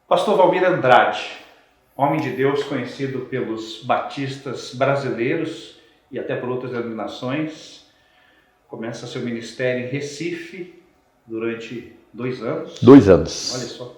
Pastor Valmir Andrade, homem de Deus conhecido pelos batistas brasileiros e até por outras denominações, começa seu ministério em Recife durante 2 anos. 2 anos. Olha só.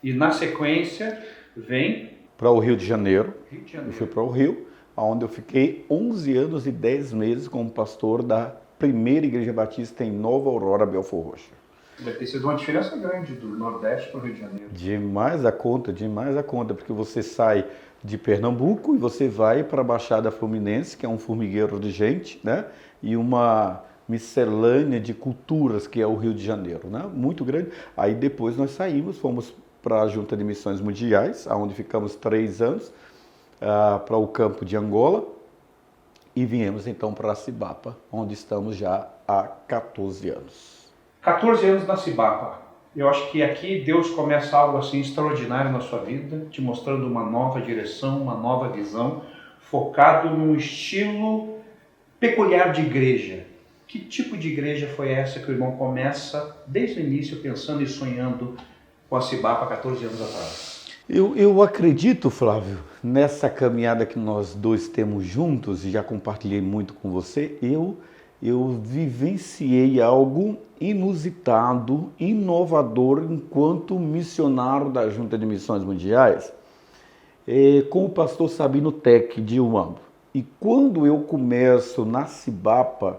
E na sequência vem para o Rio de Janeiro. Eu fui para o Rio, onde eu fiquei 11 anos e 10 meses como pastor da primeira igreja batista em Nova Aurora, Belford Roxo. Deve ter sido uma diferença grande do Nordeste para o Rio de Janeiro. Demais a conta, porque você sai de Pernambuco e você vai para a Baixada Fluminense, que é um formigueiro de gente, né? E uma miscelânea de culturas, que é o Rio de Janeiro, né? Muito grande. Aí depois nós saímos, fomos para a Junta de Missões Mundiais, onde ficamos 3 anos, para o campo de Angola, e viemos então para Cibapa, onde estamos já há 14 anos. 14 anos na Cibapa. Eu acho que aqui Deus começa algo assim extraordinário na sua vida, te mostrando uma nova direção, uma nova visão, focado num estilo peculiar de igreja. Que tipo de igreja foi essa que o irmão começa desde o início pensando e sonhando com a Cibapa 14 anos atrás? Eu acredito, Flávio, nessa caminhada que nós dois temos juntos, e já compartilhei muito com você, eu vivenciei algo inusitado, inovador enquanto missionário da Junta de Missões Mundiais, com o pastor Sabino Tech de Uambo. E quando eu começo na Cibapa,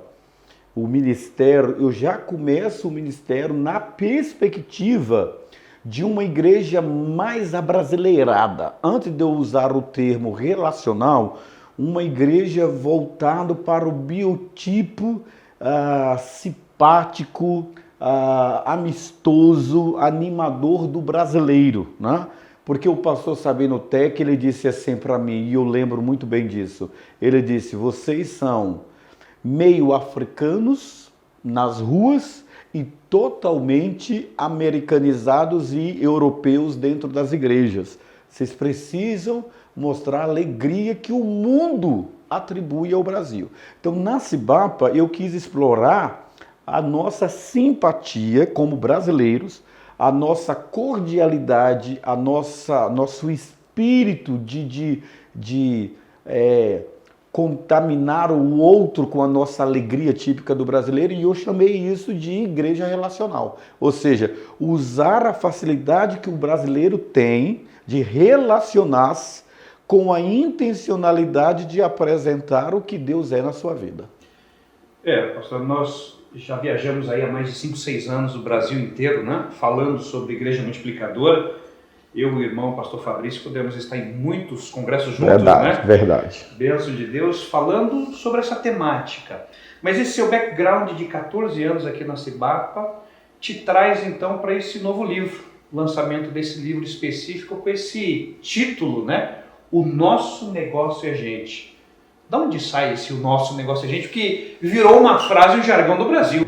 o ministério, eu já começo o ministério na perspectiva de uma igreja mais abrasileirada. Antes de eu usar o termo relacional, uma igreja voltada para o biotipo simpático, amistoso, animador do brasileiro, né? Porque o pastor Sabino Tech, ele disse assim para mim, e eu lembro muito bem disso, ele disse: vocês são meio africanos nas ruas e totalmente americanizados e europeus dentro das igrejas. Vocês precisam mostrar a alegria que o mundo atribui ao Brasil. Então, na Cibapa, eu quis explorar a nossa simpatia como brasileiros, a nossa cordialidade, nosso espírito de contaminar o outro com a nossa alegria típica do brasileiro, e eu chamei isso de igreja relacional. Ou seja, usar a facilidade que o brasileiro tem de relacionar-se com a intencionalidade de apresentar o que Deus é na sua vida. Pastor, nós já viajamos aí há mais de 5, 6 anos o Brasil inteiro, né? Falando sobre Igreja Multiplicadora. Eu e o irmão pastor Fabrício podemos estar em muitos congressos juntos, verdade, né? Verdade. Bênção de Deus, falando sobre essa temática. Mas esse seu background de 14 anos aqui na Cibapa te traz então para esse novo livro, o lançamento desse livro específico com esse título, né? O Nosso Negócio é Gente. Da onde sai esse "o nosso negócio é gente"? Porque virou uma frase, um jargão do Brasil.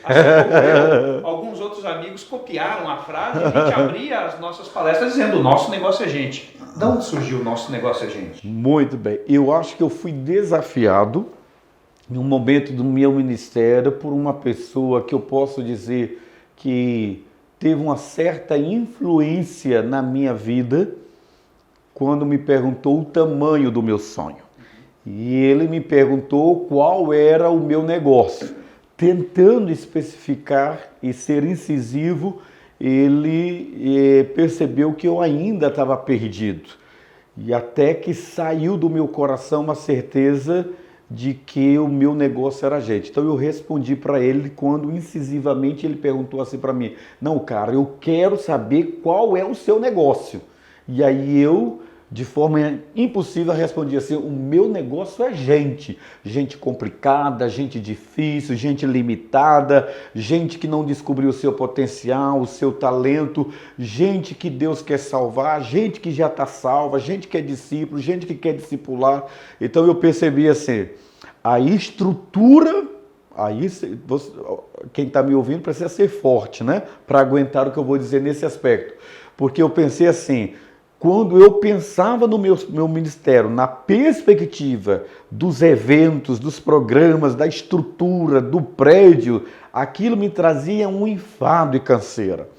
Assim como eu, alguns outros amigos copiaram a frase e a gente abria as nossas palestras dizendo: o nosso negócio é gente. Da onde surgiu o nosso negócio é gente? Muito bem. Eu acho que eu fui desafiado em um momento do meu ministério por uma pessoa que eu posso dizer que teve uma certa influência na minha vida, quando me perguntou o tamanho do meu sonho. E ele me perguntou qual era o meu negócio. Tentando especificar e ser incisivo, ele percebeu que eu ainda estava perdido. E até que saiu do meu coração uma certeza de que o meu negócio era gente. Então eu respondi para ele quando incisivamente ele perguntou assim para mim: não, cara, eu quero saber qual é o seu negócio. E aí eu, de forma impossível, respondi assim: o meu negócio é gente. Gente complicada, gente difícil, gente limitada, gente que não descobriu o seu potencial, o seu talento, gente que Deus quer salvar, gente que já está salva, gente que é discípulo, gente que quer discipular. Então eu percebi assim, a estrutura, aí quem está me ouvindo precisa ser forte, né? Para aguentar o que eu vou dizer nesse aspecto. Porque eu pensei assim, quando eu pensava no meu ministério, na perspectiva dos eventos, dos programas, da estrutura, do prédio, aquilo me trazia um enfado e canseira.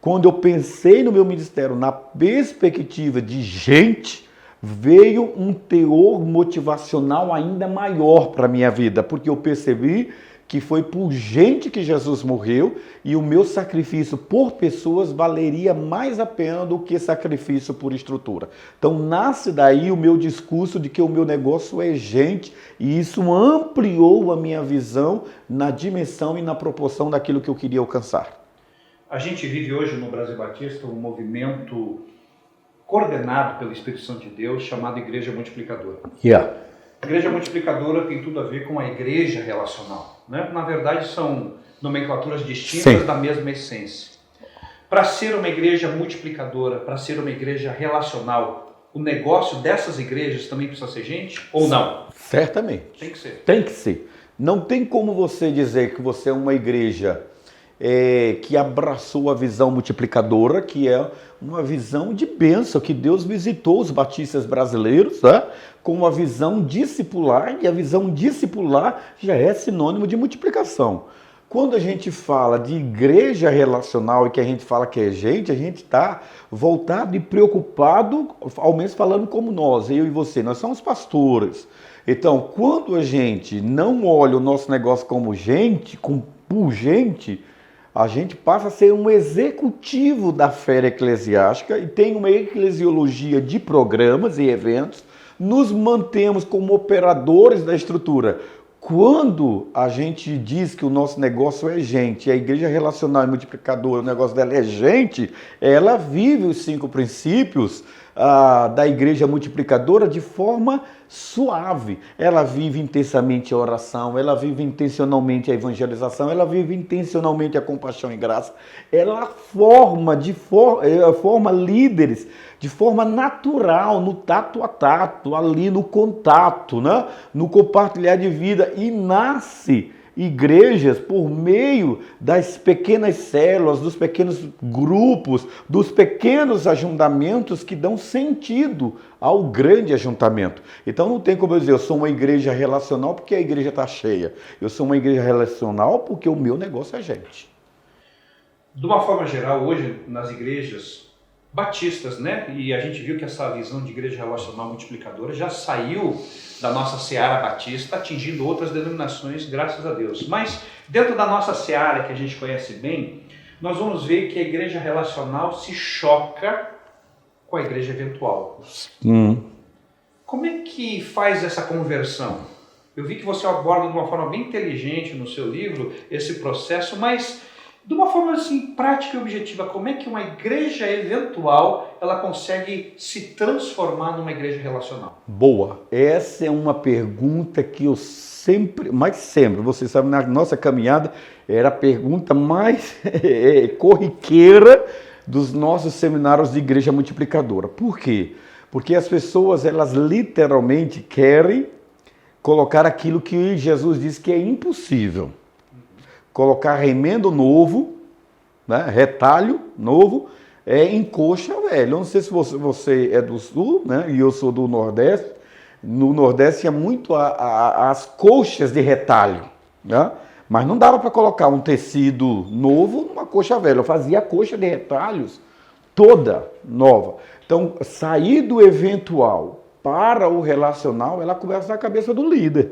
quando eu pensei no meu ministério na perspectiva de gente, veio um teor motivacional ainda maior para a minha vida, porque eu percebi que foi por gente que Jesus morreu e o meu sacrifício por pessoas valeria mais a pena do que sacrifício por estrutura. Então nasce daí o meu discurso de que o meu negócio é gente e isso ampliou a minha visão na dimensão e na proporção daquilo que eu queria alcançar. A gente vive hoje no Brasil Batista um movimento coordenado pelo Espírito Santo de Deus chamado Igreja Multiplicadora. Igreja Multiplicadora tem tudo a ver com a igreja relacional, né? Na verdade, são nomenclaturas distintas da mesma essência. Para ser uma igreja multiplicadora, para ser uma igreja relacional, o negócio dessas igrejas também precisa ser gente ou não? Certamente. Tem que ser. Tem que ser. Não tem como você dizer que você é uma igreja que abraçou a visão multiplicadora, que é uma visão de bênção, que Deus visitou os batistas brasileiros, né, com uma visão discipular, e a visão discipular já é sinônimo de multiplicação. Quando a gente fala de igreja relacional e que a gente fala que é gente, a gente está voltado e preocupado, ao menos falando como nós, eu e você, nós somos pastores. Então, quando a gente não olha o nosso negócio como gente, por gente, a gente passa a ser um executivo da fé eclesiástica e tem uma eclesiologia de programas e eventos, nos mantemos como operadores da estrutura. Quando a gente diz que o nosso negócio é gente, a igreja relacional e multiplicadora, o negócio dela é gente, ela vive os 5 princípios da igreja multiplicadora de forma suave. Ela vive intensamente a oração, ela vive intencionalmente a evangelização, ela vive intencionalmente a compaixão e graça. Ela forma líderes de forma natural, no tato a tato, ali no contato, né? No compartilhar de vida, e nasce igrejas por meio das pequenas células, dos pequenos grupos, dos pequenos ajuntamentos que dão sentido ao grande ajuntamento. Então não tem como eu dizer, eu sou uma igreja relacional porque a igreja está cheia. Eu sou uma igreja relacional porque o meu negócio é gente. De uma forma geral, hoje nas igrejas batistas, né? E a gente viu que essa visão de igreja relacional multiplicadora já saiu da nossa seara batista, atingindo outras denominações, graças a Deus. Mas dentro da nossa seara, que a gente conhece bem, nós vamos ver que a igreja relacional se choca com a igreja eventual. Como é que faz essa conversão? Eu vi que você aborda de uma forma bem inteligente no seu livro esse processo, mas de uma forma assim prática e objetiva, como é que uma igreja eventual ela consegue se transformar numa igreja relacional? Boa. Essa é uma pergunta que eu sempre, você sabe, na nossa caminhada, era a pergunta mais corriqueira dos nossos seminários de igreja multiplicadora. Por quê? Porque as pessoas, elas literalmente querem colocar aquilo que Jesus disse que é impossível. Colocar remendo novo, né, retalho novo, em coxa velha. Eu não sei se você é do sul, né, e eu sou do Nordeste. No Nordeste é muito as coxas de retalho, né? Mas não dava para colocar um tecido novo numa coxa velha. Eu fazia a coxa de retalhos toda nova. Então, sair do eventual para o relacional, ela começa na cabeça do líder.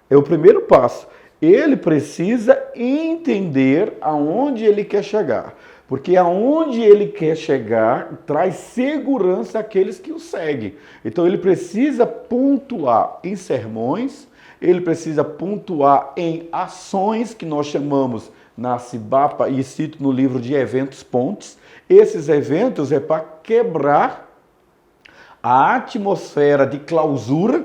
É o primeiro passo. Ele precisa entender aonde ele quer chegar, porque aonde ele quer chegar traz segurança àqueles que o seguem. Então ele precisa pontuar em sermões, ele precisa pontuar em ações que nós chamamos na Cibapa, e cito no livro de eventos pontes. Esses eventos é para quebrar a atmosfera de clausura,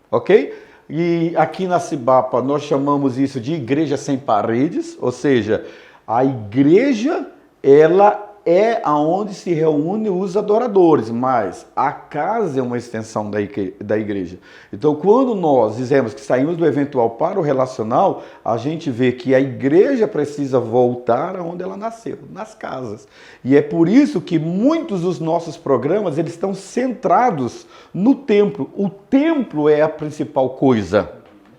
ok? E aqui na Cibapa nós chamamos isso de igreja sem paredes, ou seja, a igreja ela é aonde se reúnem os adoradores, mas a casa é uma extensão da igreja. Então, quando nós dizemos que saímos do eventual para o relacional, a gente vê que a igreja precisa voltar aonde ela nasceu, nas casas. E é por isso que muitos dos nossos programas eles estão centrados no templo. O templo é a principal coisa.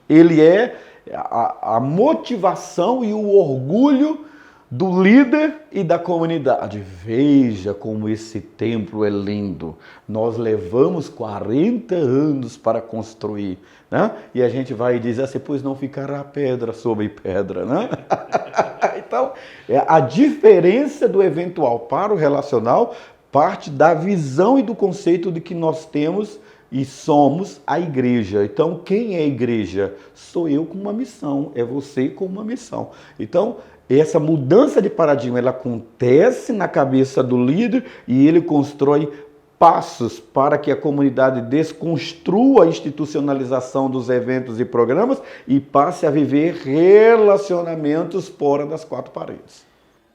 Ele é a motivação e o orgulho do líder e da comunidade. Veja como esse templo é lindo. Nós levamos 40 anos para construir, né? E a gente vai dizer assim, pois não ficará pedra sobre pedra, né? Então, a diferença do eventual para o relacional parte da visão e do conceito de que nós temos e somos a igreja. Então, quem é a igreja? Sou eu com uma missão, é você com uma missão. Então, essa mudança de paradigma, ela acontece na cabeça do líder e ele constrói passos para que a comunidade desconstrua a institucionalização dos eventos e programas e passe a viver relacionamentos fora das quatro paredes.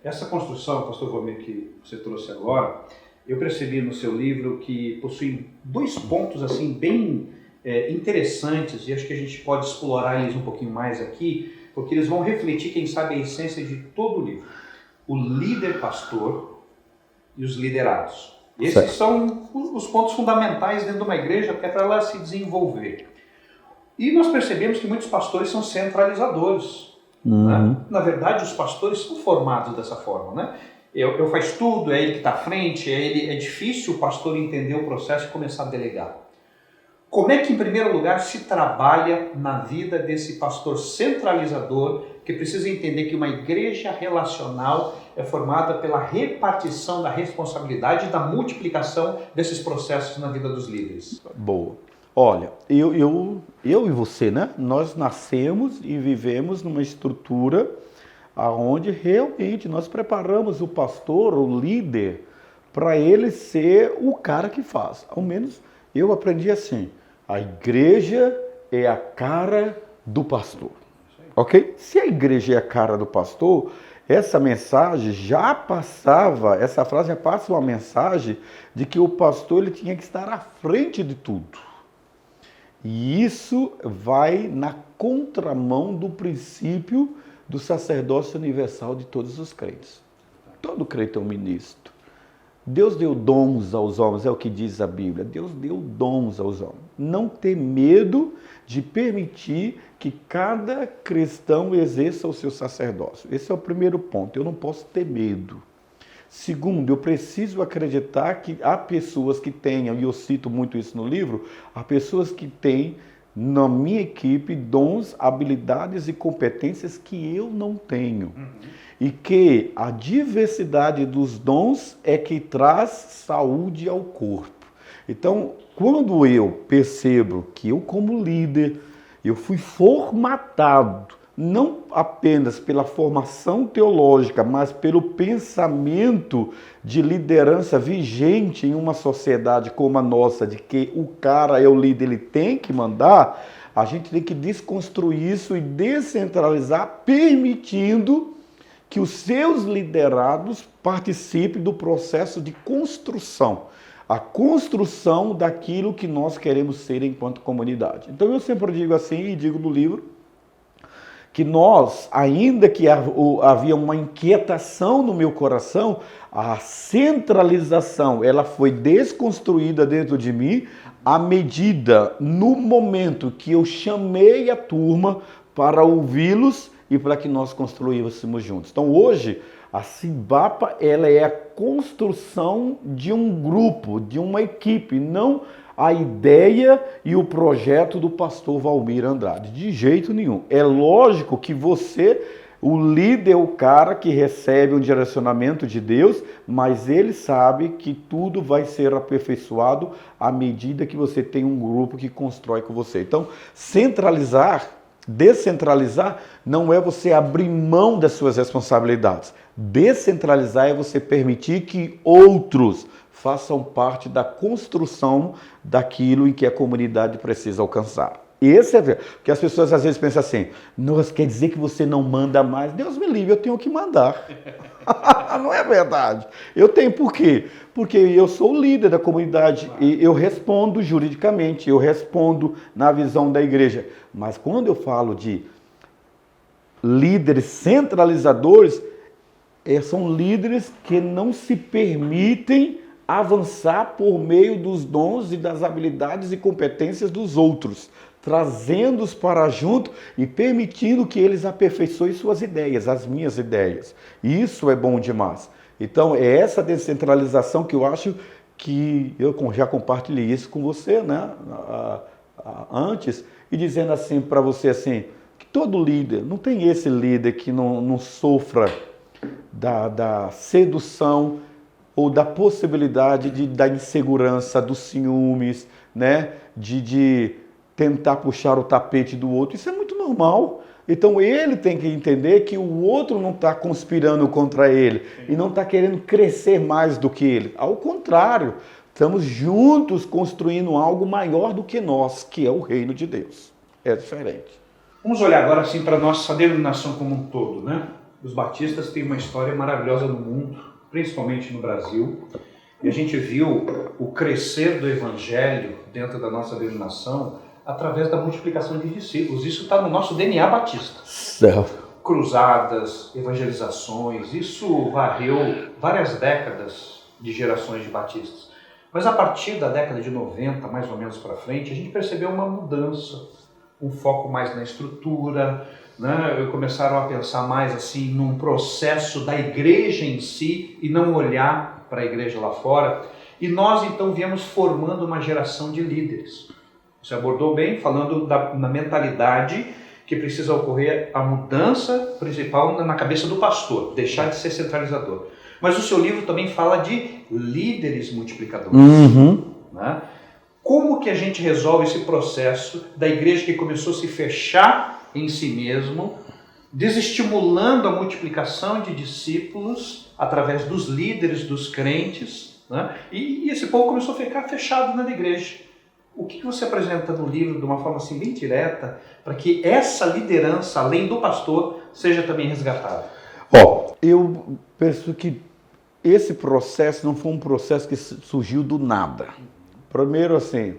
Essa construção, pastor Valmir, que você trouxe agora, eu percebi no seu livro que possui dois pontos assim bem interessantes e acho que a gente pode explorar eles um pouquinho mais aqui, porque eles vão refletir, quem sabe, a essência de todo o livro. O líder pastor e os liderados. Esses certo. São os pontos fundamentais dentro de uma igreja até para ela se desenvolver. E nós percebemos que muitos pastores são centralizadores. Né? Na verdade, os pastores são formados dessa forma. Né? Eu faço tudo, é ele que está à frente, é difícil o pastor entender o processo e começar a delegar. Como é que, em primeiro lugar, se trabalha na vida desse pastor centralizador que precisa entender que uma igreja relacional é formada pela repartição da responsabilidade e da multiplicação desses processos na vida dos líderes? Boa. Olha, eu e você, né? Nós nascemos e vivemos numa estrutura onde realmente nós preparamos o pastor, o líder, para ele ser o cara que faz. Ao menos eu aprendi assim. A igreja é a cara do pastor, ok? Se a igreja é a cara do pastor, essa mensagem já passava, essa frase já passa uma mensagem de que o pastor ele tinha que estar à frente de tudo. E isso vai na contramão do princípio do sacerdócio universal de todos os crentes. Todo crente é um ministro. Deus deu dons aos homens, é o que diz a Bíblia. Deus deu dons aos homens. Não ter medo de permitir que cada cristão exerça o seu sacerdócio. Esse é o primeiro ponto. Eu não posso ter medo. Segundo, eu preciso acreditar que há pessoas que tenham, e eu cito muito isso no livro, há pessoas que têm na minha equipe dons, habilidades e competências que eu não tenho. E que a diversidade dos dons é que traz saúde ao corpo. Então, quando eu percebo que eu, como líder, eu fui formatado, não apenas pela formação teológica, mas pelo pensamento de liderança vigente em uma sociedade como a nossa, de que o cara é o líder, ele tem que mandar, a gente tem que desconstruir isso e descentralizar, permitindo que os seus liderados participem do processo de construção, a construção daquilo que nós queremos ser enquanto comunidade. Então eu sempre digo assim, e digo no livro, que nós, ainda que havia uma inquietação no meu coração, a centralização, ela foi desconstruída dentro de mim à medida, no momento que eu chamei a turma para ouvi-los e para que nós construíssemos juntos. Então hoje, a Cibapa, ela é a construção de um grupo, de uma equipe, não a ideia e o projeto do pastor Valmir Andrade, de jeito nenhum. É lógico que você, o líder, é o cara que recebe um direcionamento de Deus, mas ele sabe que tudo vai ser aperfeiçoado à medida que você tem um grupo que constrói com você. Então, descentralizar não é você abrir mão das suas responsabilidades. Descentralizar é você permitir que outros façam parte da construção daquilo em que a comunidade precisa alcançar. Esse é porque as pessoas às vezes pensam assim, nossa, quer dizer que você não manda mais? Deus me livre, eu tenho que mandar. Não é verdade. Eu tenho por quê? Porque eu sou o líder da comunidade e eu respondo juridicamente, eu respondo na visão da igreja. Mas quando eu falo de líderes centralizadores, são líderes que não se permitem avançar por meio dos dons e das habilidades e competências dos outros. trazendo-os para junto e permitindo que eles aperfeiçoem suas ideias, as minhas ideias. E isso é bom demais. Então, é essa descentralização que eu acho que eu já compartilhei isso com você, né, antes, e dizendo assim para você assim, que todo líder, não tem esse líder que não sofra da sedução ou da possibilidade da insegurança, dos ciúmes, né, de tentar puxar o tapete do outro. Isso é muito normal. Então ele tem que entender que o outro não está conspirando contra ele e não está querendo crescer mais do que ele. Ao contrário, estamos juntos construindo algo maior do que nós, que é o reino de Deus. É diferente. Vamos olhar agora assim para a nossa denominação como um todo, né? Os batistas têm uma história maravilhosa no mundo, principalmente no Brasil. E a gente viu o crescer do evangelho dentro da nossa denominação através da multiplicação de discípulos. Isso está no nosso DNA batista. Certo. Cruzadas, evangelizações, isso varreu várias décadas de gerações de batistas. Mas a partir da década de 90, mais ou menos para frente, a gente percebeu uma mudança, um foco mais na estrutura, né? Começaram a pensar mais assim num processo da igreja em si e não olhar para a igreja lá fora. E nós então viemos formando uma geração de líderes. Você abordou bem, falando na mentalidade que precisa ocorrer a mudança principal na cabeça do pastor, deixar de ser centralizador. Mas o seu livro também fala de líderes multiplicadores. Né? Como que a gente resolve esse processo da igreja que começou a se fechar em si mesmo, desestimulando a multiplicação de discípulos através dos líderes, dos crentes, né? E esse povo começou a ficar fechado na igreja. O que você apresenta no livro de uma forma assim bem direta para que essa liderança, além do pastor, seja também resgatada? Eu penso que esse processo não foi um processo que surgiu do nada. Primeiro, assim,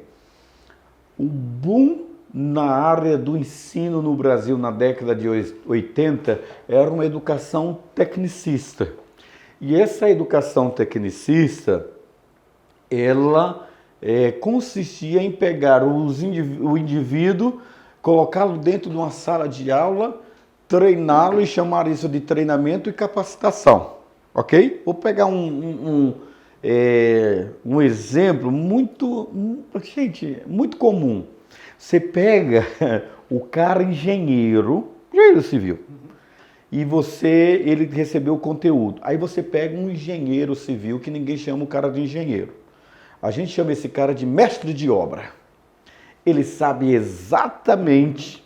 o boom na área do ensino no Brasil na década de 80 era uma educação tecnicista. E essa educação tecnicista, ela consistia em pegar o indivíduo, colocá-lo dentro de uma sala de aula, treiná-lo e chamar isso de treinamento e capacitação, ok? Vou pegar um exemplo muito comum. Você pega o cara engenheiro civil, e ele recebeu o conteúdo. Aí você pega um engenheiro civil, que ninguém chama o cara de engenheiro. A gente chama esse cara de mestre de obra. Ele sabe exatamente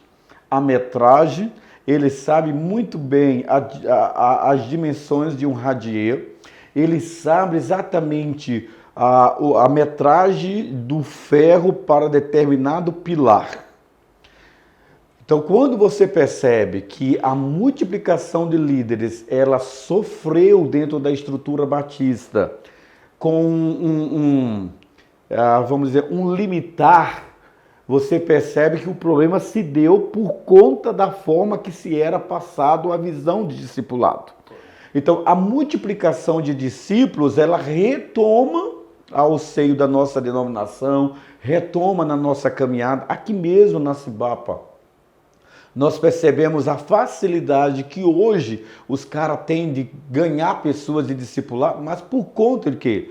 a metragem, ele sabe muito bem as dimensões de um radier, ele sabe exatamente a metragem do ferro para determinado pilar. Então, quando você percebe que a multiplicação de líderes, ela sofreu dentro da estrutura batista, com vamos dizer, um limitar, você percebe que o problema se deu por conta da forma que se era passado a visão de discipulado. Então, a multiplicação de discípulos, ela retoma ao seio da nossa denominação, retoma na nossa caminhada, aqui mesmo na Cibapa. Nós percebemos a facilidade que hoje os caras têm de ganhar pessoas de discipular, mas por conta de quê?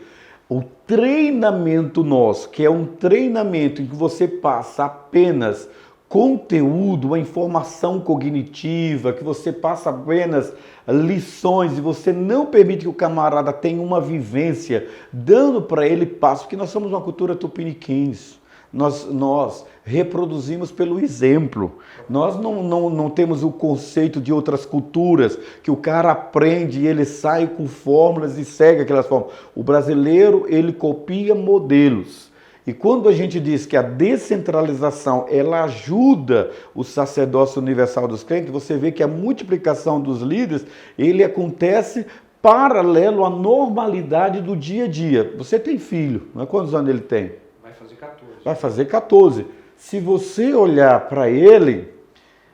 O treinamento nosso, que é um treinamento em que você passa apenas conteúdo, a informação cognitiva, que você passa apenas lições e você não permite que o camarada tenha uma vivência, dando para ele passo, porque nós somos uma cultura tupiniquins. Nós reproduzimos pelo exemplo. Nós não temos o conceito de outras culturas, que o cara aprende e ele sai com fórmulas e segue aquelas fórmulas. O brasileiro, ele copia modelos. E quando a gente diz que a descentralização, ela ajuda o sacerdócio universal dos crentes, você vê que a multiplicação dos líderes, ele acontece paralelo à normalidade do dia a dia. Você tem filho, não é? Quantos anos ele tem? Vai fazer 14. Se você olhar para ele,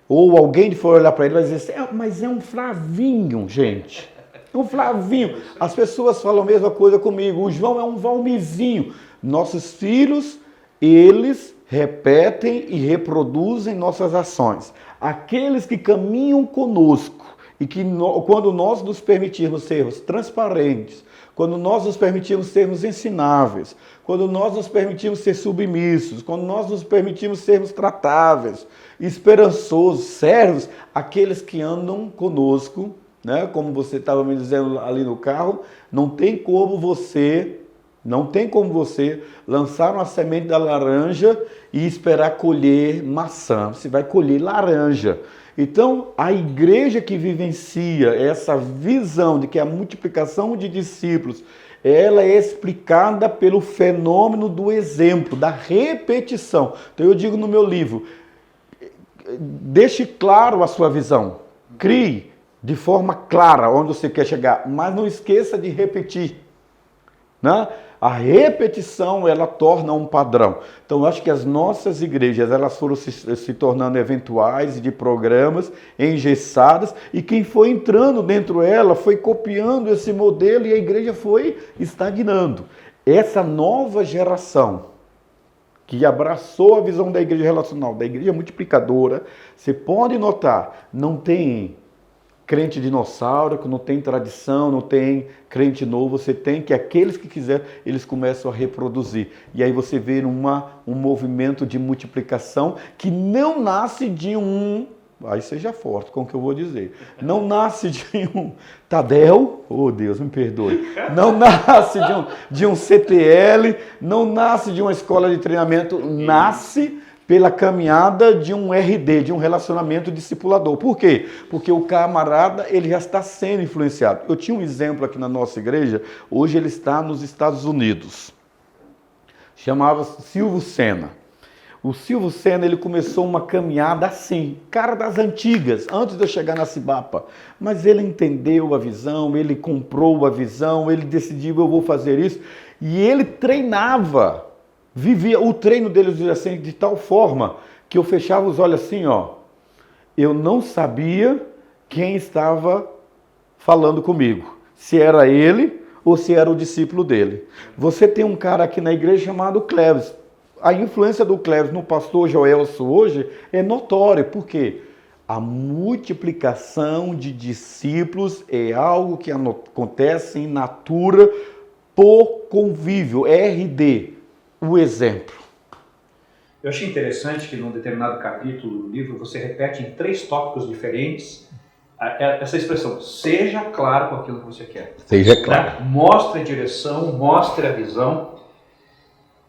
ou alguém for olhar para ele, vai dizer assim, mas é um Flavinho, gente. É um Flavinho. As pessoas falam a mesma coisa comigo. O João é um Valmizinho. Nossos filhos, eles repetem e reproduzem nossas ações. Aqueles que caminham conosco e que quando nós nos permitirmos sermos transparentes, quando nós nos permitirmos sermos ensináveis, quando nós nos permitirmos ser submissos, quando nós nos permitirmos sermos tratáveis, esperançosos, servos, aqueles que andam conosco, né? Como você estava me dizendo ali no carro, não tem como você lançar uma semente da laranja e esperar colher maçã. Você vai colher laranja. Então, a igreja que vivencia essa visão de que a multiplicação de discípulos, ela é explicada pelo fenômeno do exemplo, da repetição. Então, eu digo no meu livro, deixe claro a sua visão. Crie de forma clara onde você quer chegar, mas não esqueça de repetir, né? A repetição, ela torna um padrão. Então, eu acho que as nossas igrejas, elas foram se tornando eventuais, de programas, engessadas, e quem foi entrando dentro dela foi copiando esse modelo e a igreja foi estagnando. Essa nova geração que abraçou a visão da igreja relacional, da igreja multiplicadora, você pode notar, não tem crente dinossauro, que não tem tradição, não tem crente novo, você tem que aqueles que quiserem, eles começam a reproduzir. E aí você vê um movimento de multiplicação que não nasce de aí seja forte com o que eu vou dizer, não nasce de um Tadel, oh Deus, me perdoe, não nasce de um CTL, não nasce de uma escola de treinamento, nasce pela caminhada de um RD, de um relacionamento discipulador. Por quê? Porque o camarada, ele já está sendo influenciado. Eu tinha um exemplo aqui na nossa igreja, hoje ele está nos Estados Unidos. Chamava-se Silvio Sena. O Silvio Sena, ele começou uma caminhada assim, cara das antigas, antes de eu chegar na Cibapa. Mas ele entendeu a visão, ele comprou a visão, ele decidiu, eu vou fazer isso. E ele treinava. Vivia o treino deles assim, de tal forma que eu fechava os olhos assim, ó. Eu não sabia quem estava falando comigo. Se era ele ou se era o discípulo dele. Você tem um cara aqui na igreja chamado Cleves. A influência do Cleves no pastor Joelso hoje é notória. Por quê? A multiplicação de discípulos é algo que acontece em natura por convívio, RD. O exemplo. Eu achei interessante que num determinado capítulo do livro você repete em 3 tópicos diferentes essa expressão, seja claro com aquilo que você quer. Seja claro. Mostre a direção, mostre a visão.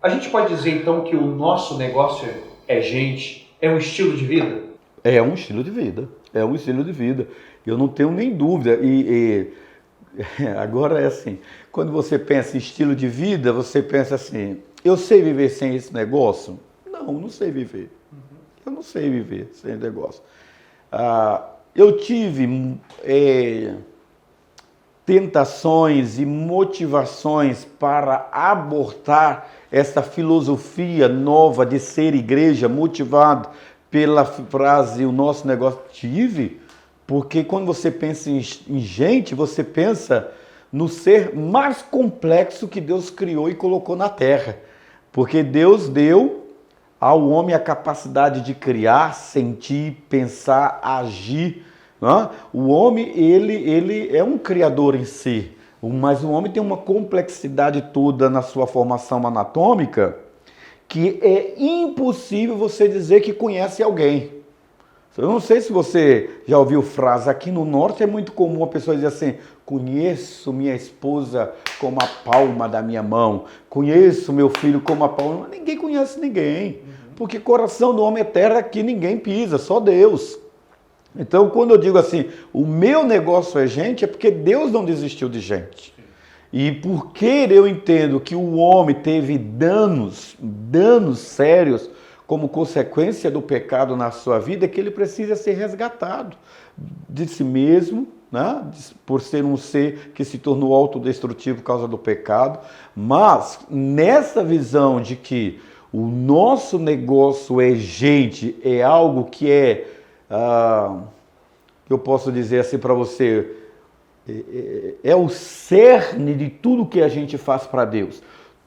A gente pode dizer então que o nosso negócio é gente, é um estilo de vida? É um estilo de vida, é um estilo de vida. Eu não tenho nem dúvida. Agora é assim, quando você pensa em estilo de vida, você pensa assim, eu sei viver sem esse negócio? Não sei viver. Eu não sei viver sem esse negócio. Eu tive tentações e motivações para abortar essa filosofia nova de ser igreja, motivado pela frase, o nosso negócio. Tive, porque quando você pensa em gente, você pensa no ser mais complexo que Deus criou e colocou na terra. Porque Deus deu ao homem a capacidade de criar, sentir, pensar, agir. Não é? O homem, ele é um criador em si, mas o homem tem uma complexidade toda na sua formação anatômica que é impossível você dizer que conhece alguém. Eu não sei se você já ouviu frase, aqui no norte é muito comum a pessoa dizer assim, conheço minha esposa como a palma da minha mão, conheço meu filho como a palma, ninguém conhece ninguém, porque coração do homem é terra que ninguém pisa, só Deus. Então quando eu digo assim, o meu negócio é gente, é porque Deus não desistiu de gente. E porque eu entendo que o homem teve danos sérios, como consequência do pecado na sua vida, que ele precisa ser resgatado de si mesmo, né? Por ser um ser que se tornou autodestrutivo por causa do pecado, mas nessa visão de que o nosso negócio é gente, é algo que eu posso dizer assim para você, é o cerne de tudo que a gente faz para Deus.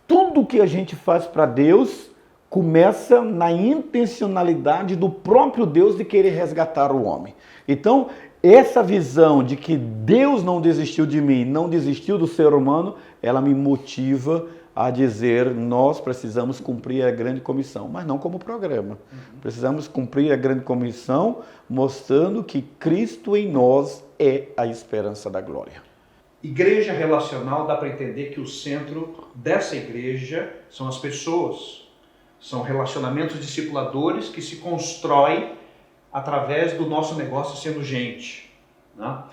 Tudo que a gente faz para Deus começa na intencionalidade do próprio Deus de querer resgatar o homem. Então, essa visão de que Deus não desistiu de mim, não desistiu do ser humano, ela me motiva a dizer, nós precisamos cumprir a grande comissão, mas não como programa. Precisamos cumprir a grande comissão mostrando que Cristo em nós é a esperança da glória. Igreja relacional, dá para entender que o centro dessa igreja são as pessoas. São relacionamentos discipuladores que se constroem através do nosso negócio sendo gente. Né?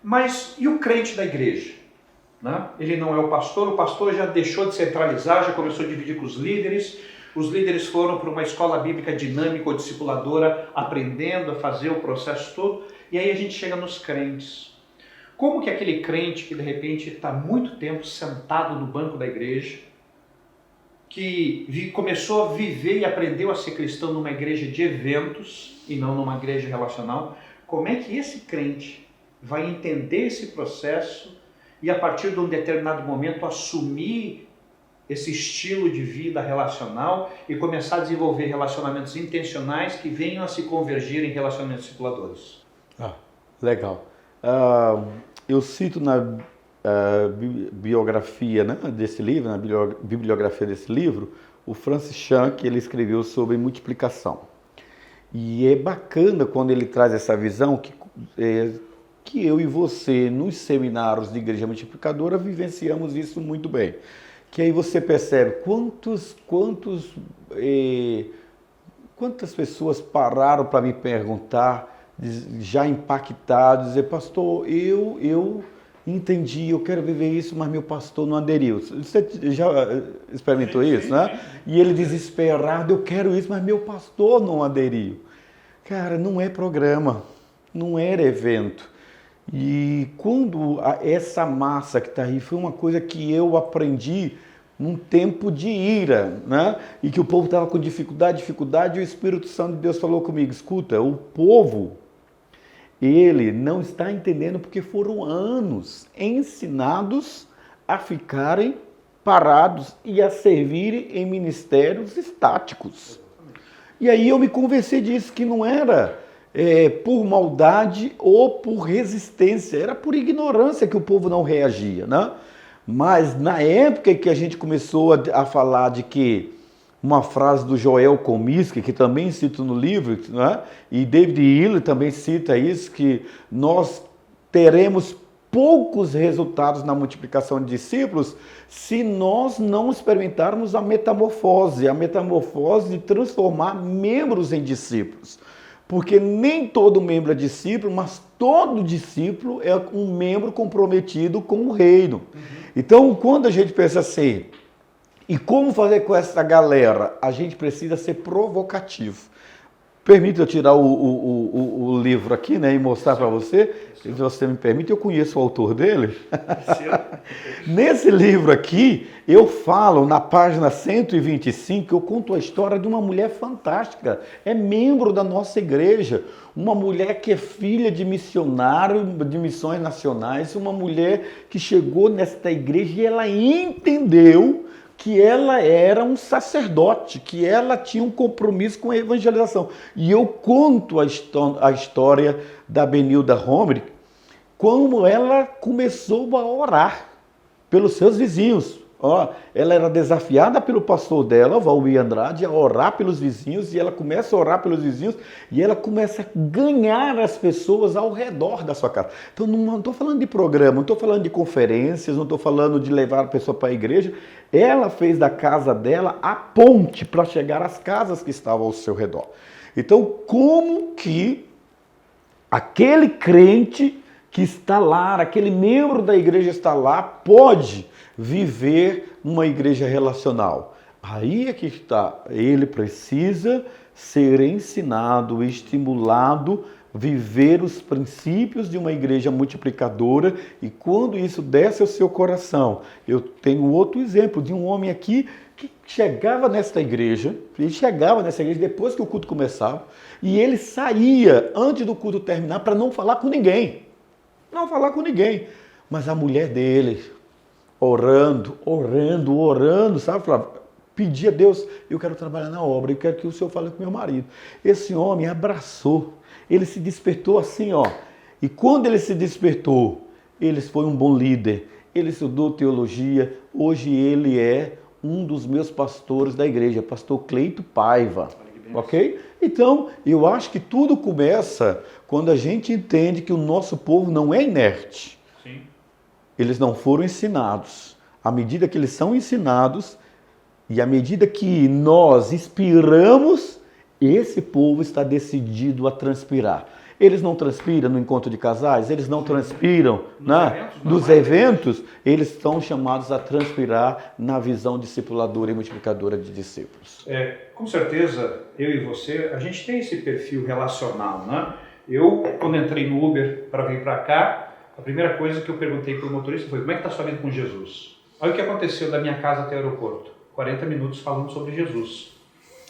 Mas e o crente da igreja? Né? Ele não é o pastor já deixou de centralizar, já começou a dividir com os líderes foram para uma escola bíblica dinâmica ou discipuladora, aprendendo a fazer o processo todo, e aí a gente chega nos crentes. Como que aquele crente que de repente está muito tempo sentado no banco da igreja, que começou a viver e aprendeu a ser cristão numa igreja de eventos e não numa igreja relacional, como é que esse crente vai entender esse processo e a partir de um determinado momento assumir esse estilo de vida relacional e começar a desenvolver relacionamentos intencionais que venham a se convergir em relacionamentos discipuladores? Legal. Eu cito na biografia, né, desse livro, na bibliografia desse livro, o Francis Chan, que ele escreveu sobre multiplicação. E é bacana quando ele traz essa visão que eu e você, nos seminários de Igreja Multiplicadora, vivenciamos isso muito bem. Que aí você percebe quantas pessoas pararam para me perguntar, já impactados, dizer, pastor, eu entendi, eu quero viver isso, mas meu pastor não aderiu. Você já experimentou isso, né? E ele desesperado, eu quero isso, mas meu pastor não aderiu. Cara, não é programa, não era evento. E quando essa massa que está aí foi uma coisa que eu aprendi num tempo de ira, né? E que o povo estava com dificuldade, e o Espírito Santo de Deus falou comigo, escuta, o povo, ele não está entendendo porque foram anos ensinados a ficarem parados e a servirem em ministérios estáticos. E aí eu me convenci disso, que não era por maldade ou por resistência, era por ignorância que o povo não reagia, né? Mas na época que a gente começou a falar de que uma frase do Joel Comiskey, que também cito no livro, né? E David Hiller também cita isso, que nós teremos poucos resultados na multiplicação de discípulos se nós não experimentarmos a metamorfose de transformar membros em discípulos. Porque nem todo membro é discípulo, mas todo discípulo é um membro comprometido com o reino. Então, quando a gente pensa assim, e como fazer com essa galera? A gente precisa ser provocativo. Permite eu tirar o livro aqui, né, e mostrar para você? Se você me permite, eu conheço o autor dele. Nesse livro aqui, eu falo, na página 125, eu conto a história de uma mulher fantástica. É membro da nossa igreja. Uma mulher que é filha de missionário, de missões nacionais. Uma mulher que chegou nesta igreja e ela entendeu que ela era um sacerdote, que ela tinha um compromisso com a evangelização. E eu conto a história da Benilda Homer, como ela começou a orar pelos seus vizinhos. Ela era desafiada pelo pastor dela, Valmir Andrade, a orar pelos vizinhos, e ela começa a orar pelos vizinhos, e ela começa a ganhar as pessoas ao redor da sua casa. Então, não estou falando de programa, não estou falando de conferências, não estou falando de levar a pessoa para a igreja. Ela fez da casa dela a ponte para chegar às casas que estavam ao seu redor. Então, como que aquele crente que está lá, aquele membro da igreja está lá, pode viver uma igreja relacional? Aí é que está. Ele precisa ser ensinado, estimulado, viver os princípios de uma igreja multiplicadora, e quando isso desce ao seu coração, eu tenho outro exemplo de um homem aqui que chegava nesta igreja, depois que o culto começava, e ele saía antes do culto terminar para não falar com ninguém. Não falar com ninguém. Mas a mulher dele, orando, sabe? Falava, pedir a Deus, eu quero trabalhar na obra, eu quero que o Senhor fale com meu marido. Esse homem abraçou, ele se despertou assim, ó. E quando ele se despertou, ele foi um bom líder, ele estudou teologia, hoje ele é um dos meus pastores da igreja, pastor Cleito Paiva, ok? Então, eu acho que tudo começa quando a gente entende que o nosso povo não é inerte. Sim. Eles não foram ensinados. À medida que eles são ensinados e à medida que nós inspiramos, esse povo está decidido a transpirar. Eles não transpiram no encontro de casais, eles não transpiram nos eventos, eles estão chamados a transpirar na visão discipuladora e multiplicadora de discípulos. Com certeza, eu e você, a gente tem esse perfil relacional, né? Eu, quando entrei no Uber para vir para cá, a primeira coisa que eu perguntei para o motorista foi: como é que está sua vida com Jesus? Olha o que aconteceu da minha casa até o aeroporto, 40 minutos falando sobre Jesus,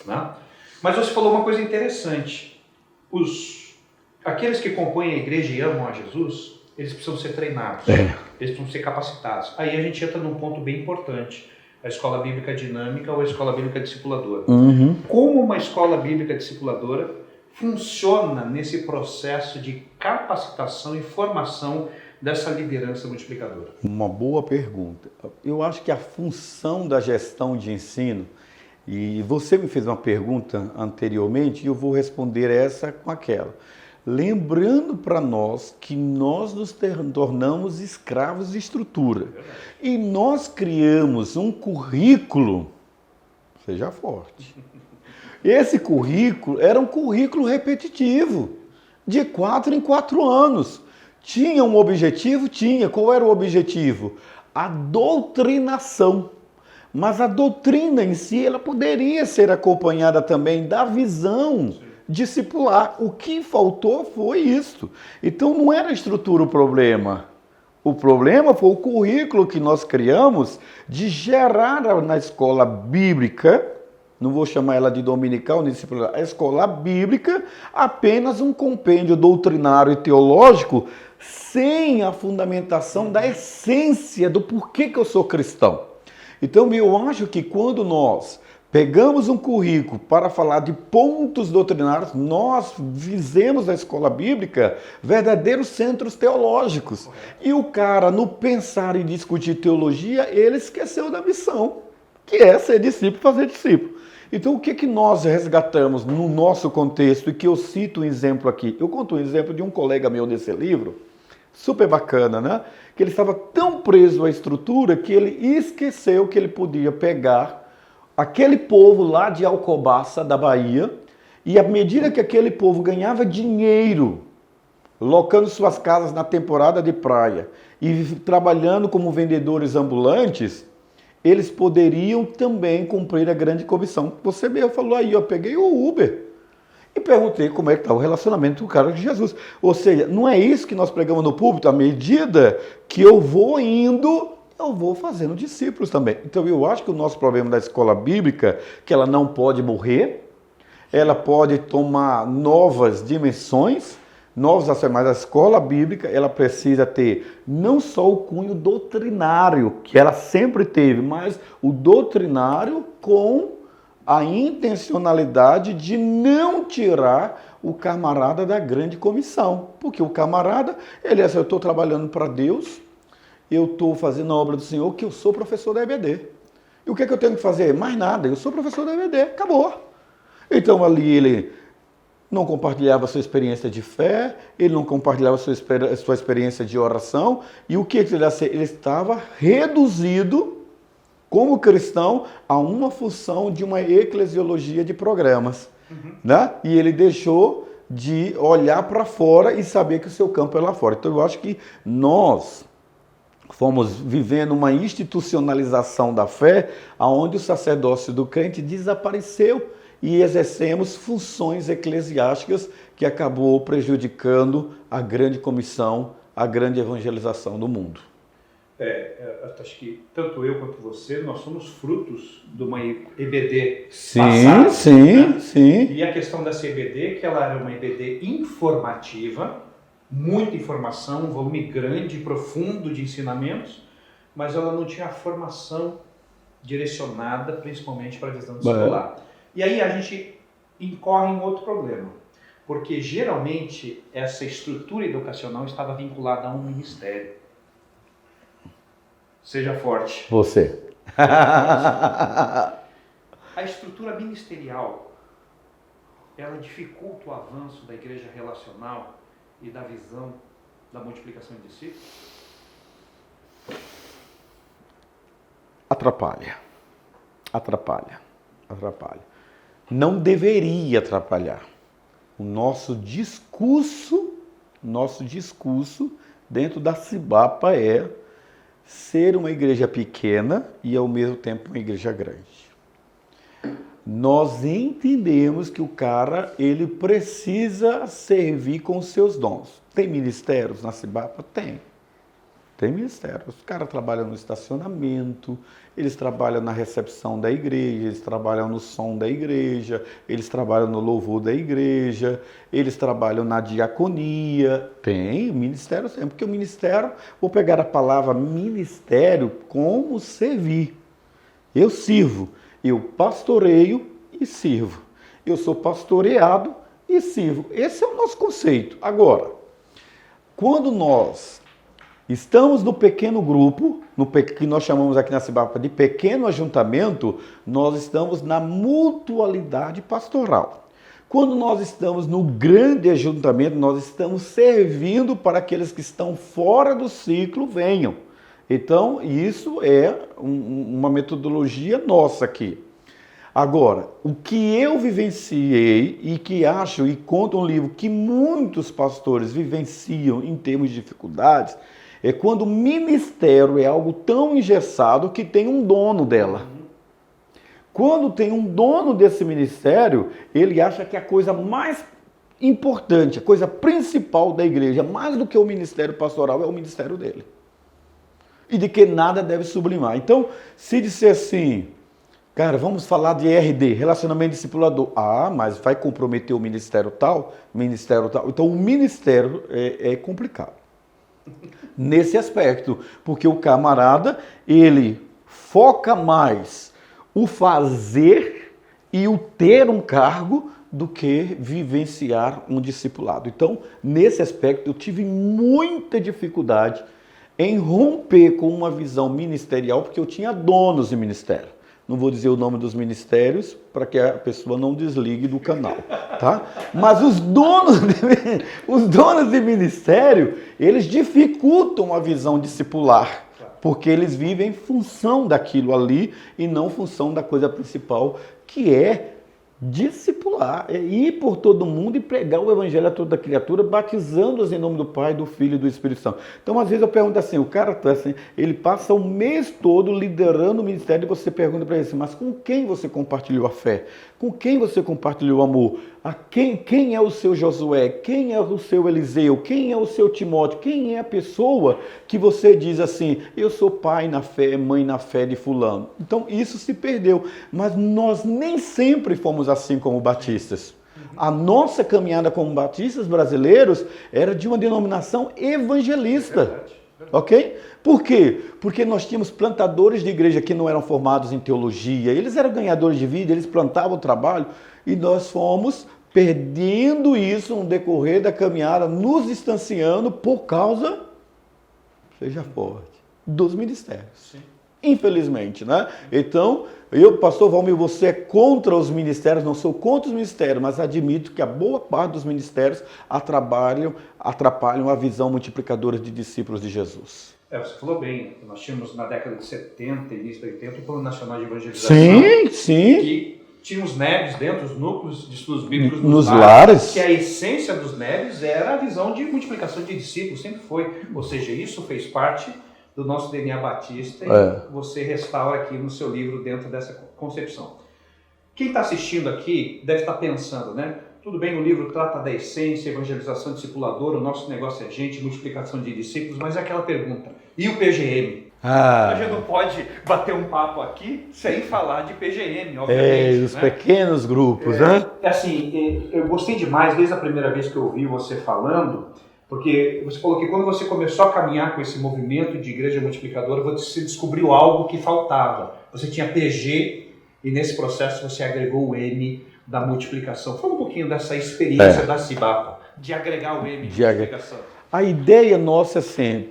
né? Mas você falou uma coisa interessante, aqueles que compõem a igreja e amam a Jesus, eles precisam ser treinados, eles precisam ser capacitados. Aí a gente entra num ponto bem importante, a escola bíblica dinâmica ou a escola bíblica discipuladora. Como uma escola bíblica discipuladora funciona nesse processo de capacitação e formação dessa liderança multiplicadora? Uma boa pergunta. Eu acho que a função da gestão de ensino, e você me fez uma pergunta anteriormente e eu vou responder essa com aquela. Lembrando para nós que nós nos tornamos escravos de estrutura. E nós criamos um currículo, seja forte. Esse currículo era um currículo repetitivo, de 4 em 4 anos. Tinha um objetivo? Tinha. Qual era o objetivo? A doutrinação. Mas a doutrina em si, ela poderia ser acompanhada também da visão discipular. O que faltou foi isso. Então não era a estrutura o problema. O problema foi o currículo que nós criamos de gerar na escola bíblica, não vou chamar ela de dominical, nem discipular, a escola bíblica, apenas um compêndio doutrinário e teológico sem a fundamentação da essência do porquê que eu sou cristão. Então eu acho que quando nós pegamos um currículo para falar de pontos doutrinários, nós fizemos da escola bíblica verdadeiros centros teológicos. E o cara, no pensar em discutir teologia, ele esqueceu da missão, que é ser discípulo, fazer discípulo. Então o que nós resgatamos no nosso contexto, e que eu cito um exemplo aqui? Eu conto um exemplo de um colega meu nesse livro, super bacana, né? Que ele estava tão preso à estrutura que ele esqueceu que ele podia pegar aquele povo lá de Alcobaça, da Bahia, e à medida que aquele povo ganhava dinheiro, locando suas casas na temporada de praia e trabalhando como vendedores ambulantes, eles poderiam também cumprir a grande comissão. Você mesmo falou aí, eu peguei o Uber e perguntei como é que está o relacionamento do cara de Jesus. Ou seja, não é isso que nós pregamos no púlpito, à medida que eu vou indo, eu vou fazendo discípulos também. Então eu acho que o nosso problema da escola bíblica, que ela não pode morrer, ela pode tomar novas dimensões, novos aspectos, mas a escola bíblica, ela precisa ter não só o cunho doutrinário, que ela sempre teve, mas o doutrinário com a intencionalidade de não tirar o camarada da grande comissão. Porque o camarada, ele é assim, eu estou trabalhando para Deus, eu estou fazendo a obra do Senhor, que eu sou professor da EBD. E o que eu tenho que fazer? Mais nada, eu sou professor da EBD, acabou. Então ali ele não compartilhava a sua experiência de fé, ele não compartilhava a sua experiência de oração, e o que ele ia ser? Ele estava reduzido, como cristão, a uma função de uma eclesiologia de programas. Né? E ele deixou de olhar para fora e saber que o seu campo é lá fora. Então eu acho que nós fomos vivendo uma institucionalização da fé, onde o sacerdócio do crente desapareceu e exercemos funções eclesiásticas que acabou prejudicando a grande comissão, a grande evangelização do mundo. Acho que tanto eu quanto você, nós somos frutos de uma EBD sim, passada. Sim, sim. E a questão dessa EBD, que ela era uma EBD informativa, muita informação, um volume grande e profundo de ensinamentos, mas ela não tinha a formação direcionada principalmente para a visão discipular. E aí a gente incorre em outro problema, porque geralmente essa estrutura educacional estava vinculada a um ministério. Seja forte. Você. A estrutura ministerial, ela dificulta o avanço da igreja relacional e da visão da multiplicação de discípulos? Atrapalha. Não deveria atrapalhar. O nosso discurso dentro da Cibapa é ser uma igreja pequena e ao mesmo tempo uma igreja grande. Nós entendemos que o cara, ele precisa servir com os seus dons. Tem ministérios na Cibapa? Tem ministérios. Os caras trabalham no estacionamento, eles trabalham na recepção da igreja, eles trabalham no som da igreja, eles trabalham no louvor da igreja, eles trabalham na diaconia. Tem ministério sempre, porque o ministério, vou pegar a palavra ministério como servir. Eu sirvo, eu pastoreio e sirvo. Eu sou pastoreado e sirvo. Esse é o nosso conceito. Agora, quando nós estamos no pequeno grupo, que nós chamamos aqui na Cibapa de pequeno ajuntamento, nós estamos na mutualidade pastoral. Quando nós estamos no grande ajuntamento, nós estamos servindo para aqueles que estão fora do ciclo venham. Então, isso é uma metodologia nossa aqui. Agora, o que eu vivenciei e que acho e conta um livro que muitos pastores vivenciam em termos de dificuldades, é quando o ministério é algo tão engessado que tem um dono dela. Quando tem um dono desse ministério, ele acha que a coisa mais importante, a coisa principal da igreja, mais do que o ministério pastoral, é o ministério dele. E de que nada deve sublimar. Então, se disser assim, cara, vamos falar de RD, relacionamento discipulador. Ah, mas vai comprometer o ministério tal. Então, o ministério é complicado. Nesse aspecto, porque o camarada, ele foca mais o fazer e o ter um cargo do que vivenciar um discipulado. Então, nesse aspecto, eu tive muita dificuldade em romper com uma visão ministerial, porque eu tinha donos de ministério. Não vou dizer o nome dos ministérios para que a pessoa não desligue do canal, tá? Mas os donos de ministério, eles dificultam a visão discipular, porque eles vivem em função daquilo ali e não em função da coisa principal, que é discipular, é ir por todo mundo e pregar o evangelho a toda criatura, batizando-os em nome do Pai, do Filho e do Espírito Santo. Então, às vezes eu pergunto assim, o cara assim, ele passa o mês todo liderando o ministério e você pergunta para ele assim, mas com quem você compartilhou a fé? Com quem você compartilhou o amor? Quem é o seu Josué? Quem é o seu Eliseu? Quem é o seu Timóteo? Quem é a pessoa que você diz assim, eu sou pai na fé, mãe na fé de fulano? Então isso se perdeu, mas nós nem sempre fomos assim como batistas. A nossa caminhada como batistas brasileiros era de uma denominação evangelista. Ok? Por quê? Porque nós tínhamos plantadores de igreja que não eram formados em teologia, eles eram ganhadores de vida, eles plantavam o trabalho e nós fomos perdendo isso no decorrer da caminhada, nos distanciando por causa, seja forte, dos ministérios. Sim. Infelizmente, né? Então, pastor Valmir, você é contra os ministérios? Não sou contra os ministérios, mas admito que a boa parte dos ministérios atrapalham a visão multiplicadora de discípulos de Jesus. Você falou bem, nós tínhamos na década de 70, início de 80, o Plano Nacional de Evangelização. Sim. Que tinha os NEBs dentro, os núcleos de estudos bíblicos nos lares. Que a essência dos NEBs era a visão de multiplicação de discípulos, sempre foi. Ou seja, isso fez parte do nosso DNA batista e você restaura aqui no seu livro dentro dessa concepção. Quem está assistindo aqui deve estar pensando, né? Tudo bem, o livro trata da essência, evangelização discipuladora, o nosso negócio é gente, multiplicação de discípulos, mas é aquela pergunta, e o PGM? A gente não pode bater um papo aqui sem falar de PGM, obviamente. Os pequenos grupos, né? Assim, eu gostei demais, desde a primeira vez que eu ouvi você falando, Porque você falou que quando você começou a caminhar com esse movimento de igreja multiplicadora, você descobriu algo que faltava. Você tinha PG e nesse processo você agregou o M da multiplicação. Fala um pouquinho dessa experiência da Cibapa, de agregar o M de multiplicação. A ideia nossa é assim,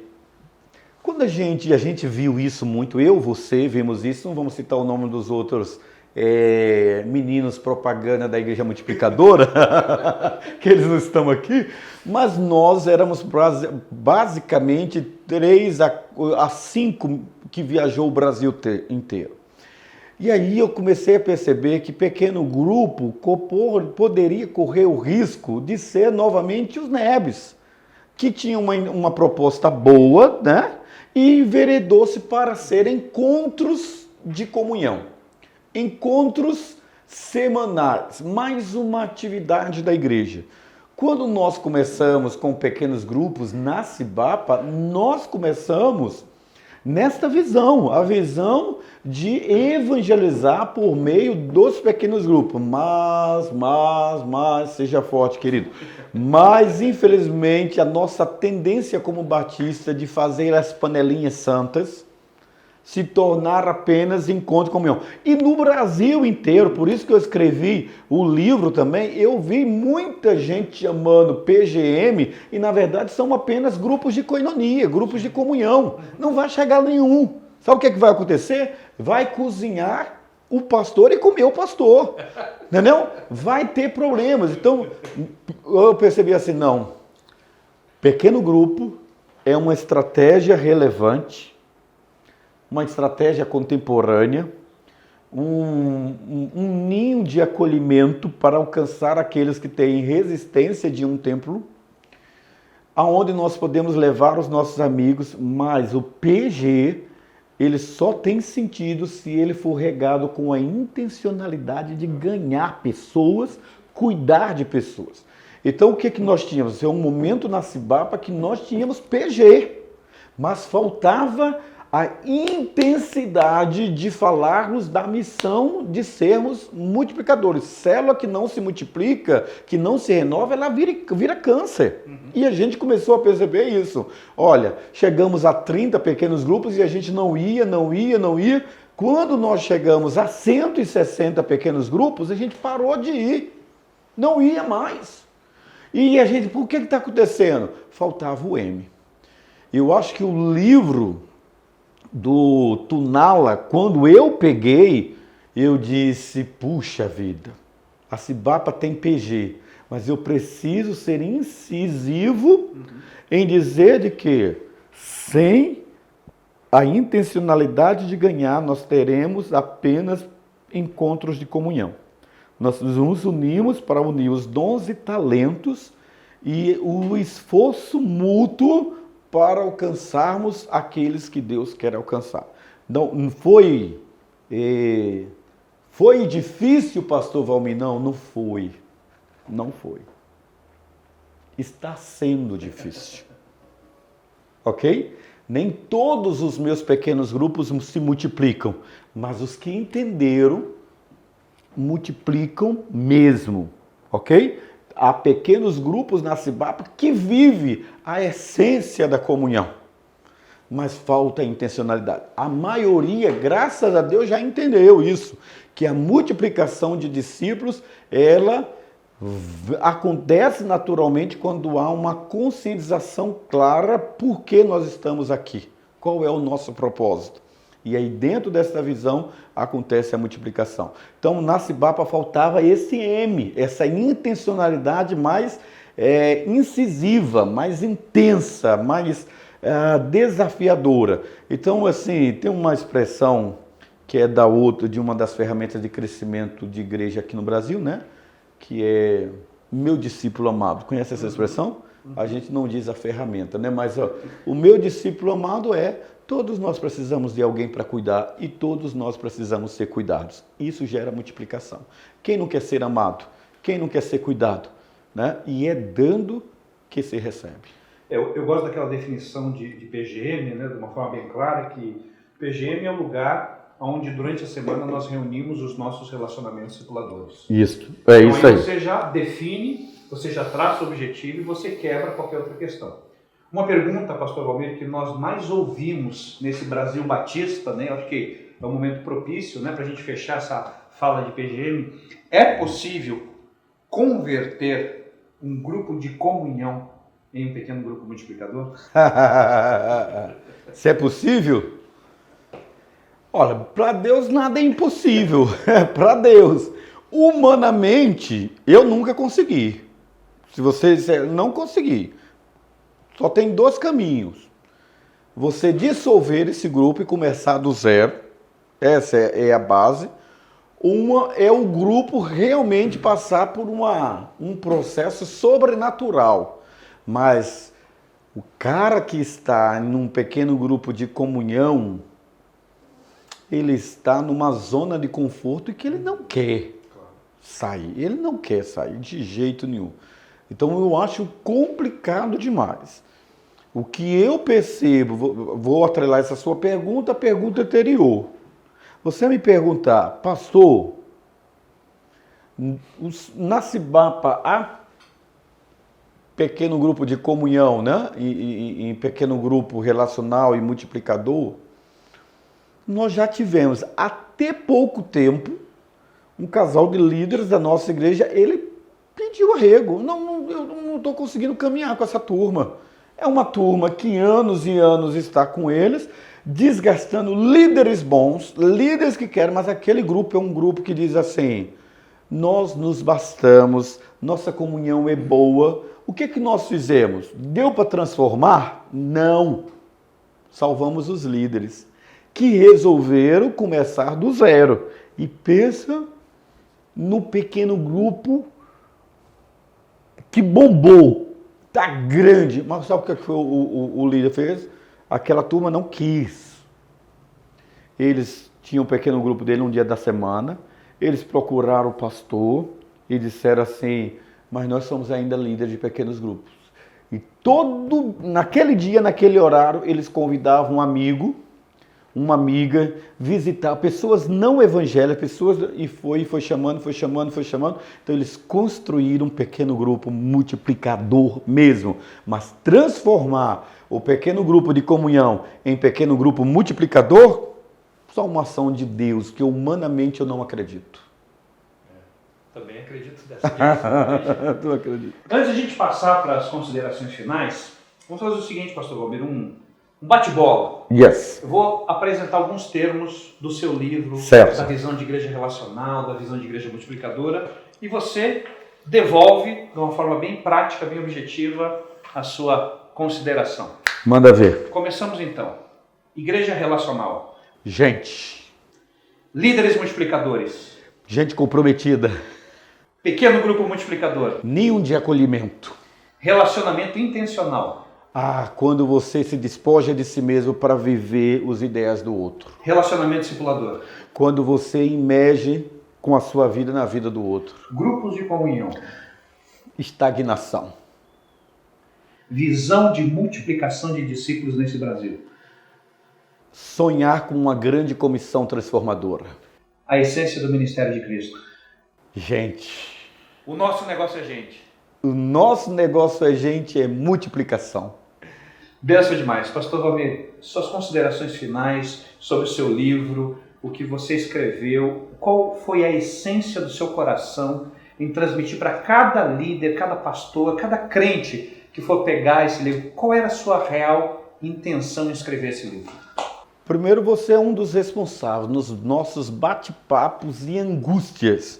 quando a gente viu isso muito, você vimos isso, não vamos citar o nome dos outros meninos propaganda da Igreja Multiplicadora, que eles não estão aqui, mas nós éramos basicamente 3 a 5 que viajou o Brasil inteiro. E aí eu comecei a perceber que pequeno grupo poderia correr o risco de ser novamente os NEBs, que tinham uma proposta boa, né? E enveredou-se para ser encontros de comunhão. Encontros semanais, mais uma atividade da igreja. Quando nós começamos com pequenos grupos na Cibapa, nós começamos nesta visão, a visão de evangelizar por meio dos pequenos grupos. Mas, seja forte, querido. Mas, infelizmente, a nossa tendência como batista de fazer as panelinhas santas se tornar apenas encontro e comunhão. E no Brasil inteiro, por isso que eu escrevi o livro também, eu vi muita gente chamando PGM e na verdade são apenas grupos de koinonia, grupos de comunhão. Não vai chegar nenhum. Sabe o que vai acontecer? Vai cozinhar o pastor e comer o pastor. Entendeu? Vai ter problemas. Então, eu percebi assim, não. Pequeno grupo é uma estratégia relevante, uma estratégia contemporânea, um ninho de acolhimento para alcançar aqueles que têm resistência de um templo, aonde nós podemos levar os nossos amigos, mas o PG, ele só tem sentido se ele for regado com a intencionalidade de ganhar pessoas, cuidar de pessoas. Então o que nós tínhamos? É um momento na Cibapa que nós tínhamos PG, mas faltava a intensidade de falarmos da missão de sermos multiplicadores. Célula que não se multiplica, que não se renova, ela vira câncer. E a gente começou a perceber isso. Olha, chegamos a 30 pequenos grupos e a gente não ia. Quando nós chegamos a 160 pequenos grupos, a gente parou de ir. Não ia mais. E a gente, por que está acontecendo? Faltava o M. Eu acho que o livro do Tunala, quando eu peguei, eu disse, puxa vida, a Cibapa tem PG, mas eu preciso ser incisivo em dizer de que sem a intencionalidade de ganhar, nós teremos apenas encontros de comunhão. Nós nos unimos para unir os dons e talentos e o esforço mútuo para alcançarmos aqueles que Deus quer alcançar. Não foi difícil, pastor Valmir? Não foi. Está sendo difícil. Ok? Nem todos os meus pequenos grupos se multiplicam, mas os que entenderam, multiplicam mesmo. Ok? Há pequenos grupos na Cibapa que vivem a essência da comunhão, mas falta a intencionalidade. A maioria, graças a Deus, já entendeu isso, que a multiplicação de discípulos, ela acontece naturalmente quando há uma conscientização clara por que nós estamos aqui, qual é o nosso propósito. E aí dentro dessa visão acontece a multiplicação. Então na Cibapa faltava esse M, essa intencionalidade mais incisiva, mais intensa, mais desafiadora. Então assim, tem uma expressão que é de uma das ferramentas de crescimento de igreja aqui no Brasil, né? Que é meu discípulo amado. Conhece essa expressão? A gente não diz a ferramenta, né? Mas o meu discípulo amado todos nós precisamos de alguém para cuidar e todos nós precisamos ser cuidados. Isso gera multiplicação. Quem não quer ser amado? Quem não quer ser cuidado? Né? E é dando que se recebe. Eu gosto daquela definição de PGM, né? De uma forma bem clara, que PGM é o lugar onde durante a semana nós reunimos os nossos relacionamentos circuladores. Isso, então, isso aí. Você já define você já traça o objetivo e você quebra qualquer outra questão. Uma pergunta, pastor Valmir, que nós mais ouvimos nesse Brasil batista, né? Acho que é um momento propício, né, para a gente fechar essa fala de PGM. É possível converter um grupo de comunhão em um pequeno grupo multiplicador? Se é possível? Olha, para Deus nada é impossível. Para Deus. Humanamente, eu nunca consegui. Se você disser, não consegui. Só tem dois caminhos. Você dissolver esse grupo e começar do zero. Essa é a base. Uma é o grupo realmente passar por um processo sobrenatural. Mas o cara que está num pequeno grupo de comunhão, ele está numa zona de conforto e que ele não quer sair. Ele não quer sair de jeito nenhum. Então eu acho complicado demais. O que eu percebo, vou atrelar essa sua pergunta à pergunta anterior. Você me perguntar, pastor, na Cibapa há pequeno grupo de comunhão, né? Em pequeno grupo relacional e multiplicador? Nós já tivemos, até pouco tempo, um casal de líderes da nossa igreja, ele pediu arrego. Eu não estou conseguindo caminhar com essa turma. É uma turma que anos e anos está com eles, desgastando líderes bons, líderes que querem, mas aquele grupo é um grupo que diz assim, nós nos bastamos, nossa comunhão é boa. O que nós fizemos? Deu para transformar? Não. Salvamos os líderes, que resolveram começar do zero. E pensa no pequeno grupo que bombou. Tá grande, mas sabe o que foi o líder fez? Aquela turma não quis. Eles tinham um pequeno grupo dele um dia da semana, eles procuraram o pastor e disseram assim, mas nós somos ainda líderes de pequenos grupos. E naquele dia, naquele horário, eles convidavam um amigo, uma amiga, visitar pessoas não evangélicas, e foi chamando. Então eles construíram um pequeno grupo multiplicador mesmo, mas transformar o pequeno grupo de comunhão em pequeno grupo multiplicador, só uma ação de Deus, que humanamente eu não acredito. Também acredito dessa vez. Tu acredita? Antes de a gente passar para as considerações finais, vamos fazer o seguinte, pastor Valmir, um bate-bola. Yes. Eu vou apresentar alguns termos do seu livro, certo, da visão de igreja relacional, da visão de igreja multiplicadora, e você devolve de uma forma bem prática, bem objetiva, a sua consideração. Manda ver. Começamos então. Igreja relacional. Gente. Líderes multiplicadores. Gente comprometida. Pequeno grupo multiplicador. Ninho de acolhimento. Relacionamento intencional. Quando você se despoja de si mesmo para viver os ideais do outro. Relacionamento discipulador. Quando você imerge com a sua vida na vida do outro. Grupos de comunhão. Estagnação. Visão de multiplicação de discípulos nesse Brasil. Sonhar com uma grande comissão transformadora. A essência do ministério de Cristo. Gente. O nosso negócio é gente. O nosso negócio é gente, é multiplicação. Benção demais. Pastor Valmir, suas considerações finais sobre o seu livro, o que você escreveu, qual foi a essência do seu coração em transmitir para cada líder, cada pastor, cada crente que for pegar esse livro, qual era a sua real intenção em escrever esse livro? Primeiro, você é um dos responsáveis nos nossos bate-papos e angústias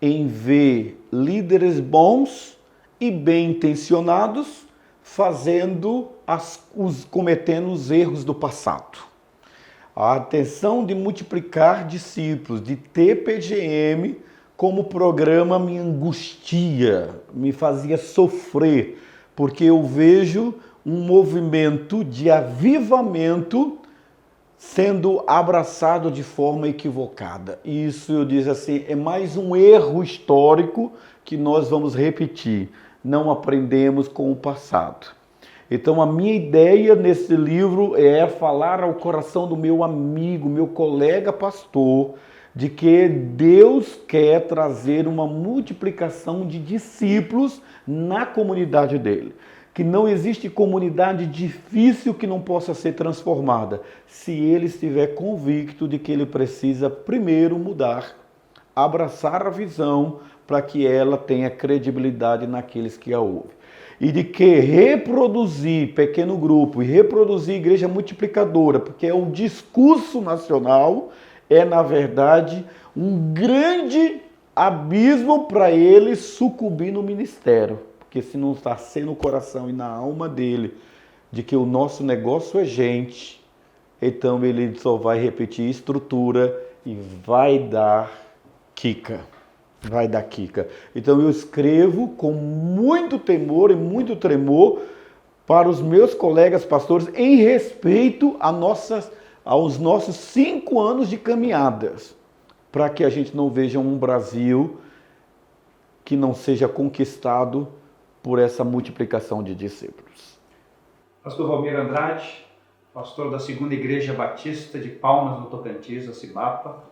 em ver líderes bons e bem intencionados cometendo os erros do passado. A atenção de multiplicar discípulos, de ter PGM como programa me angustia, me fazia sofrer, porque eu vejo um movimento de avivamento sendo abraçado de forma equivocada. Isso, eu digo assim, é mais um erro histórico que nós vamos repetir. Não aprendemos com o passado. Então, a minha ideia nesse livro é falar ao coração do meu amigo, meu colega pastor, de que Deus quer trazer uma multiplicação de discípulos na comunidade dele. Que não existe comunidade difícil que não possa ser transformada, se ele estiver convicto de que ele precisa primeiro mudar, abraçar a visão para que ela tenha credibilidade naqueles que a ouvem. E de que reproduzir pequeno grupo e reproduzir igreja multiplicadora, porque é um discurso nacional, é na verdade um grande abismo para ele sucumbir no ministério. Porque se não está sendo no coração e na alma dele de que o nosso negócio é gente, então ele só vai repetir estrutura e vai dar quica. Vai dar quica. Então eu escrevo com muito temor e muito tremor para os meus colegas pastores em respeito aos nossos 5 anos de caminhadas, para que a gente não veja um Brasil que não seja conquistado por essa multiplicação de discípulos. Pastor Valmir Andrade, pastor da Segunda Igreja Batista de Palmas, no Tocantins, a Cibapa,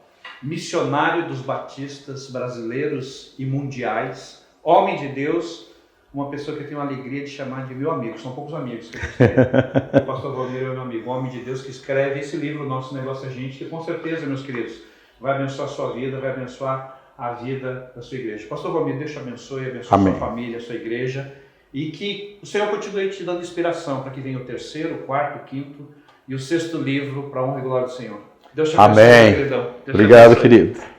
missionário dos batistas brasileiros e mundiais, homem de Deus, uma pessoa que eu tenho a alegria de chamar de meu amigo. São poucos amigos que eu tenho. O pastor Valmir é meu amigo, homem de Deus que escreve esse livro, Nosso Negócio é Gente, que com certeza, meus queridos, vai abençoar a sua vida, vai abençoar a vida da sua igreja. Pastor Valmir, Deus te abençoe, abençoe a sua família, a sua igreja, e que o Senhor continue te dando inspiração para que venha o 3º, o 4º, o 5º e o 6º livro para a honra e glória do Senhor. Deus te abençoe, amém. Queridão. Deus obrigado, abençoe. querido.